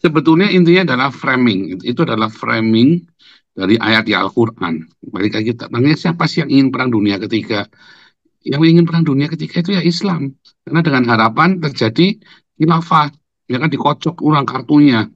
Sebetulnya intinya adalah framing. Itu adalah framing dari ayat di Al-Quran. Balik lagi, tanya siapa sih yang ingin perang dunia ketiga? Yang ingin perang dunia ketiga itu ya Islam. Karena dengan harapan terjadi khilafah. Ya kan dikocok ulang kartunya.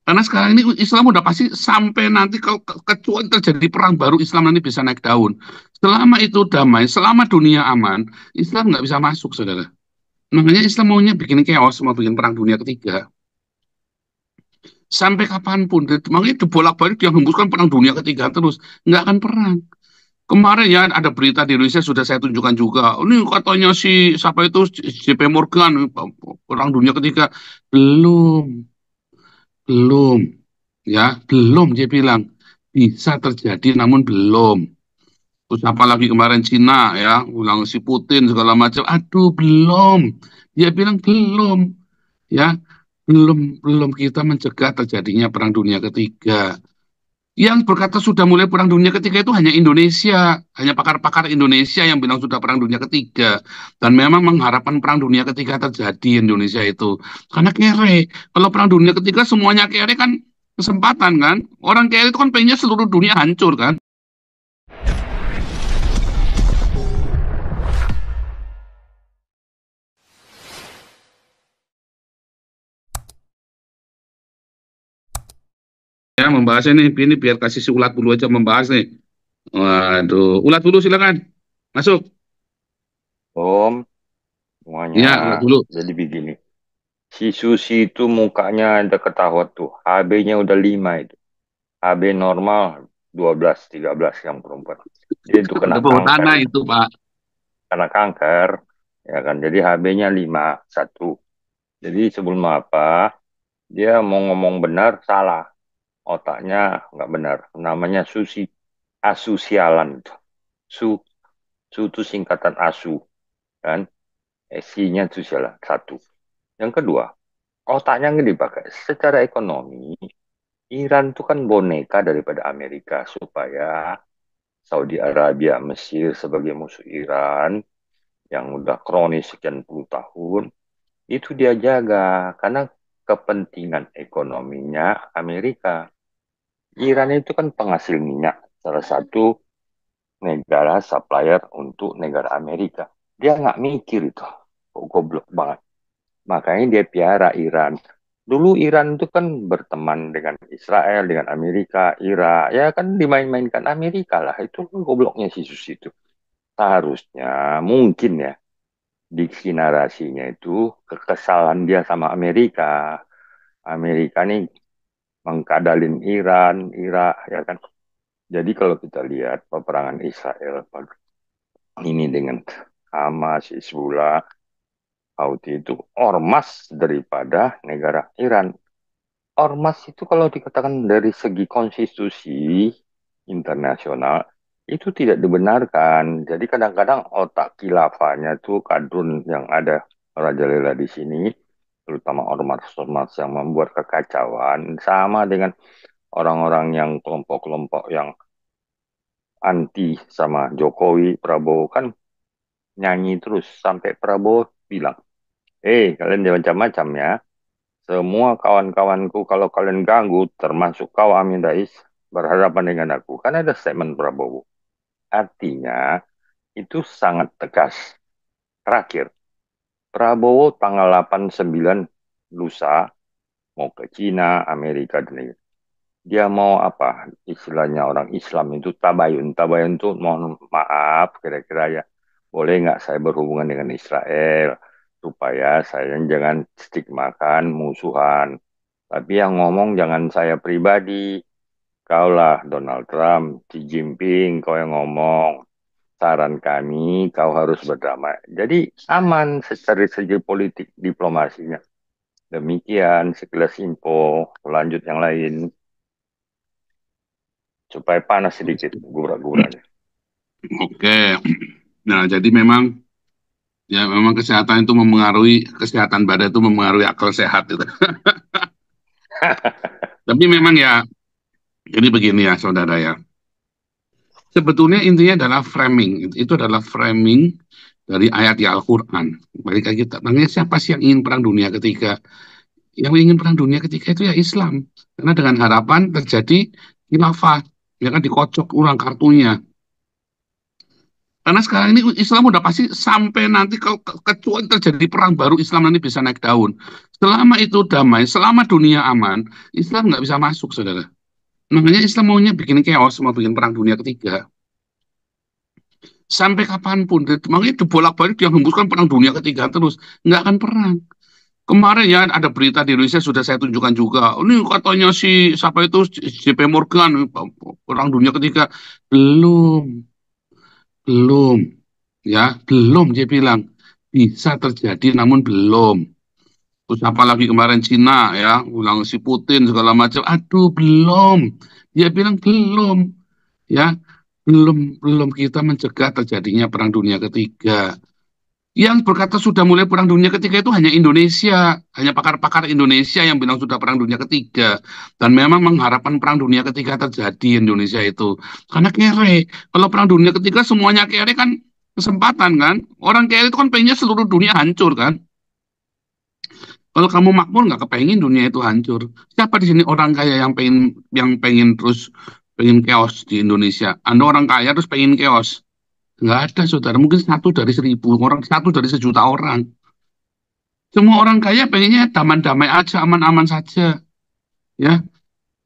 Karena sekarang ini Islam udah pasti sampai nanti kalau kecuali terjadi perang baru Islam nanti bisa naik daun. Selama itu damai, selama dunia aman, Islam nggak bisa masuk, saudara. Makanya Islam maunya bikin chaos, mau bikin perang dunia ketiga. Sampai kapanpun, makanya dibolak-balik dia hembuskan perang dunia ketiga terus. Nggak akan perang. Kemarin ya ada berita di Indonesia sudah saya tunjukkan juga. Ini katanya si siapa itu JP Morgan perang dunia ketiga belum, belum, ya belum dia bilang bisa terjadi namun belum. Terus apalagi kemarin Cina ya ulang si Putin segala macam. Aduh belum. Dia bilang belum, ya belum belum kita mencegah terjadinya perang dunia ketiga. Yang berkata sudah mulai perang dunia ketiga itu hanya Indonesia, hanya pakar-pakar Indonesia yang bilang sudah perang dunia ketiga, dan memang mengharapkan perang dunia ketiga terjadi Indonesia itu, karena kere. Kalau perang dunia ketiga semuanya kere kan kesempatan kan, orang kere itu kan pengennya seluruh dunia hancur kan. Ya membahasnya nih, ini biar kasih si Ulat dulu aja membahas nih. Waduh, Ulat dulu silakan masuk. Om, semuanya. Ya Ulat dulu. Jadi begini, si Susi itu mukanya udah ketahuan tuh. HB-nya udah 5 itu. HB normal 12, 13 yang perempuan. Dia itu kena Udah bawa kanker tanah itu. itu Pak. Kena kanker, ya kan. Jadi HB-nya 5, 1. Jadi sebelum apa, dia mau ngomong benar, salah. Otaknya nggak benar. Namanya Susi, asusialan itu. Su, Su itu singkatan asu, kan. S-nya itu salah, 1. Yang kedua, otaknya nggak dipakai. Secara ekonomi, Iran itu kan boneka daripada Amerika supaya Saudi Arabia, Mesir sebagai musuh Iran yang udah kronis sekian puluh tahun, itu dia jaga karena kepentingan ekonominya Amerika. Iran itu kan penghasil minyak, salah satu negara supplier untuk negara Amerika. Dia nggak mikir itu, kok goblok banget. Makanya dia piara Iran. Dulu Iran itu kan berteman dengan Israel, dengan Amerika, Irak. Ya kan dimain-mainkan Amerika lah. Itu kan gobloknya si Susi itu. Seharusnya mungkin ya diksi narasinya itu kekesalan dia sama Amerika. Amerika nih mengkadalin Iran, Irak, ya kan. Jadi kalau kita lihat peperangan Israel ini dengan Hamas, Hizbullah, Houthi itu ormas daripada negara Iran. Ormas itu kalau dikatakan dari segi konstitusi internasional itu tidak dibenarkan. Jadi kadang-kadang otak khilafahnya tuh kadrun yang ada merajalela di sini, terutama ormas-ormas yang membuat kekacauan, sama dengan orang-orang yang kelompok-kelompok yang anti sama Jokowi, Prabowo kan nyanyi terus sampai Prabowo bilang, kalian jangan macam-macam ya. Semua kawan-kawanku kalau kalian ganggu, termasuk kau Amin Rais, berhadapan dengan aku. Kan ada statement Prabowo. Artinya, itu sangat tegas. Terakhir, Prabowo tanggal 8-9 lusa, mau ke Cina, Amerika, dan lain. Dia mau apa? Istilahnya orang Islam itu tabayun. Tabayun itu mohon maaf, kira-kira ya. Boleh nggak saya berhubungan dengan Israel? Supaya saya jangan stigmakan musuhan. Tapi yang ngomong jangan saya pribadi. Kau lah Donald Trump, Xi Jinping, kau yang ngomong. Saran kami, kau harus berdamai. Jadi aman secara segi politik diplomasinya. Demikian sekilas info. Lanjut yang lain. Supaya panas sedikit gura-guranya. Oke. Nah, jadi memang ya memang kesehatan itu memengaruhi kesehatan badan itu memengaruhi akal sehat itu. Tapi memang ya jadi begini ya saudara ya. Sebetulnya intinya adalah framing. Itu adalah framing dari ayat di Al-Quran. Balik lagi tanya siapa sih yang ingin perang dunia ketiga? yang ingin perang dunia ketiga itu ya Islam, karena dengan harapan terjadi khilafah, ya kan dikocok ulang kartunya. Karena sekarang ini Islam udah pasti sampai nanti kalau kecuali terjadi perang baru Islam nanti bisa naik daun. Selama itu damai, selama dunia aman, Islam nggak bisa masuk, saudara. Makanya Islam maunya bikin chaos, mau bikin perang dunia ketiga. Sampai kapanpun, makanya dibolak-balik dia hembuskan perang dunia ketiga terus. Nggak akan perang. Kemarin ya ada berita di Indonesia sudah saya tunjukkan juga. Ini katanya si siapa itu JP Morgan perang dunia ketiga belum, belum, ya belum dia bilang bisa terjadi namun belum. Terus apalagi kemarin Cina ya ulang si Putin segala macam. Aduh belum. Dia bilang belum, ya belum belum kita mencegah terjadinya perang dunia ketiga. Yang berkata sudah mulai perang dunia ketiga itu hanya Indonesia, hanya pakar-pakar Indonesia yang bilang sudah perang dunia ketiga, dan memang mengharapkan perang dunia ketiga terjadi di Indonesia itu, karena kere. Kalau perang dunia ketiga semuanya kere kan kesempatan kan, orang kere itu kan pengennya seluruh dunia hancur kan. Kalau kamu makmur nggak kepengen dunia itu hancur. Siapa di sini orang kaya yang pengen terus pengen chaos di Indonesia? Anda orang kaya terus pengen chaos? Nggak ada, saudara. Mungkin satu dari 1.000 orang, satu dari sejuta orang. Semua orang kaya pengennya damai-damai aja, aman-aman saja, ya.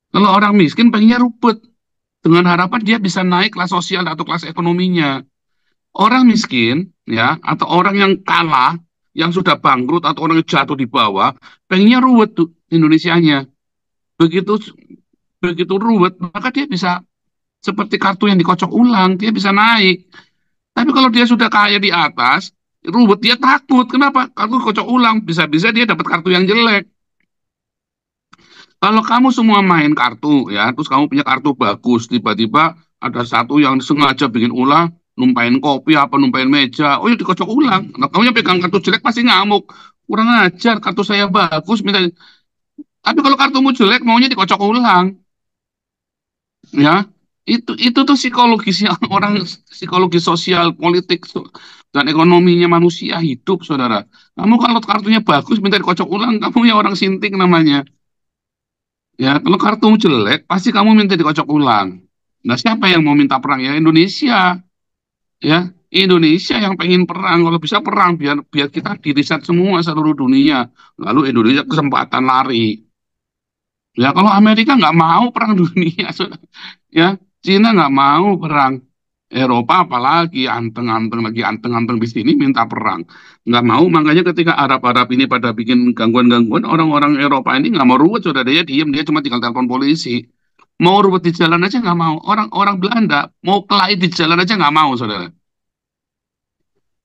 Kalau orang miskin pengennya ribet dengan harapan dia bisa naik kelas sosial atau kelas ekonominya. Orang miskin, ya, atau orang yang kalah, yang sudah bangkrut atau orang yang jatuh di bawah, pengennya ruwet tuh Indonesianya. Begitu begitu ruwet, maka dia bisa seperti kartu yang dikocok ulang, dia bisa naik. Tapi kalau dia sudah kaya di atas, ruwet dia takut. Kenapa? Kartu kocok ulang, bisa-bisa dia dapat kartu yang jelek. Kalau kamu semua main kartu ya, terus kamu punya kartu bagus, tiba-tiba ada satu yang sengaja bikin ulah, numpain kopi apa numpain meja, oh ya dikocok ulang. Nah, kamu yang pegang kartu jelek pasti ngamuk. Kurang ajar, kartu saya bagus, minta. Tapi kalau kartumu jelek, maunya dikocok ulang, ya. Itu tuh psikologisnya orang, psikologi sosial, politik, dan ekonominya manusia hidup, saudara. Kamu kalau kartunya bagus, minta dikocok ulang, kamu ya orang sinting namanya. Ya, kalau kartu jelek, pasti kamu minta dikocok ulang. Nah, siapa yang mau minta perang ya? Indonesia, ya. Indonesia yang pengen perang, kalau bisa perang biar biar kita diriset semua seluruh dunia. Lalu Indonesia kesempatan lari. Ya, kalau Amerika nggak mau perang dunia, ya. Cina nggak mau perang. Eropa apalagi anteng-anteng lagi anteng-anteng di sini minta perang. Nggak mau, makanya ketika Arab-Arab ini pada bikin gangguan-gangguan, orang-orang Eropa ini nggak mau ruwet, saudara, dia diem, dia cuma tinggal telepon polisi. Mau ruwet di jalan aja nggak mau. Orang-orang Belanda mau kelahi di jalan aja nggak mau, saudara.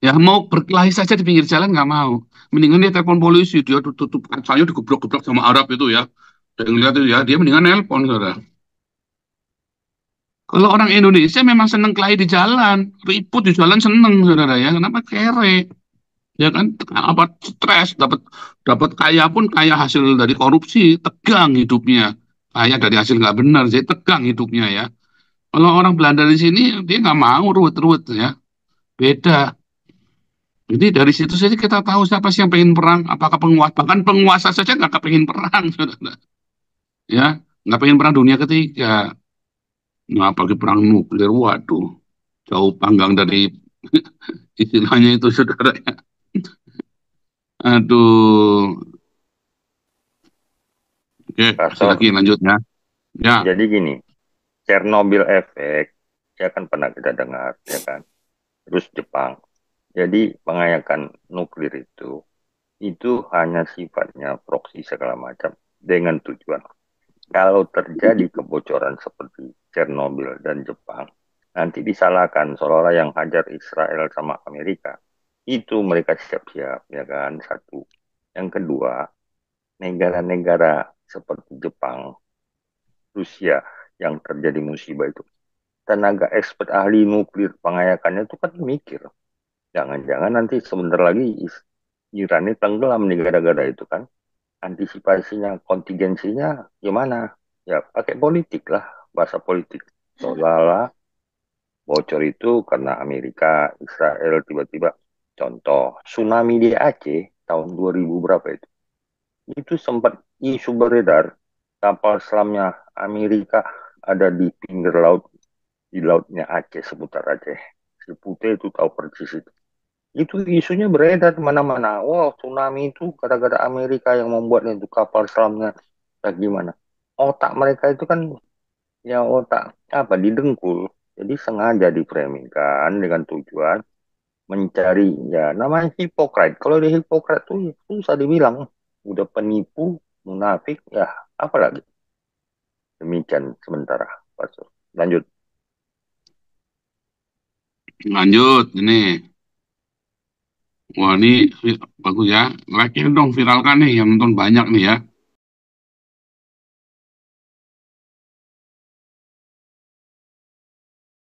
Ya mau berkelahi saja di pinggir jalan nggak mau. Mendingan dia telepon polisi, dia tutup kacanya digeblok-geblok sama Arab itu ya. Saya ngeliat itu ya, dia mendingan nelpon, saudara. Kalau orang Indonesia memang seneng kelahi di jalan, ribut di jalan seneng, saudara ya. Kenapa kere? Ya kan, apa stres, dapat dapat kaya pun kaya hasil dari korupsi, tegang hidupnya. Kaya dari hasil nggak benar, jadi tegang hidupnya ya. Kalau orang Belanda di sini, dia nggak mau ruwet-ruwet ya. Beda. Jadi dari situ saja kita tahu siapa sih yang pengen perang, apakah penguasa, bahkan penguasa saja nggak kepengen perang, saudara. Ya, nggak pengen perang dunia ketiga. Nah, apalagi perang nuklir, waduh, jauh panggang dari istilahnya itu, saudara. Aduh, oke, kasih lagi Pastor, lanjutnya. Ya, jadi gini, Chernobyl efek, ya kan pernah kita dengar, ya kan. Terus Jepang. Jadi pengayakan nuklir itu hanya sifatnya proksi segala macam dengan tujuan. Kalau terjadi kebocoran seperti Chernobyl dan Jepang, nanti disalahkan seolah-olah yang hajar Israel sama Amerika. Itu mereka siap-siap, ya kan? Satu. Yang kedua, negara-negara seperti Jepang, Rusia yang terjadi musibah itu, tenaga expert ahli nuklir pengayakannya itu kan mikir, jangan-jangan nanti sebentar lagi Iran ini tenggelam di gara-gara itu kan. Antisipasinya, kontingensinya gimana? Ya pakai politik lah, bahasa politik. Seolah-olah bocor itu karena Amerika, Israel tiba-tiba. Contoh, tsunami di Aceh tahun 2000 berapa itu? Itu sempat isu beredar kapal selamnya Amerika ada di pinggir laut, di lautnya Aceh, seputar Aceh. Si Putih itu tahu persis itu. Itu isunya beredar mana-mana. Wah, tsunami itu gara-gara Amerika yang membuat itu kapal selamnya. Kayak gimana? Otak mereka itu kan ya otak apa didengkul. Jadi sengaja diframingkan dengan tujuan mencari ya namanya Hipokrat. Kalau di Hipokrat tuh ya, susah dibilang. Udah penipu, munafik, ya apalagi. Demikian sementara, Pak Sur. Lanjut. Lanjut, ini. Wah, ini bagus ya. Like dong, viralkan nih, yang nonton banyak nih ya.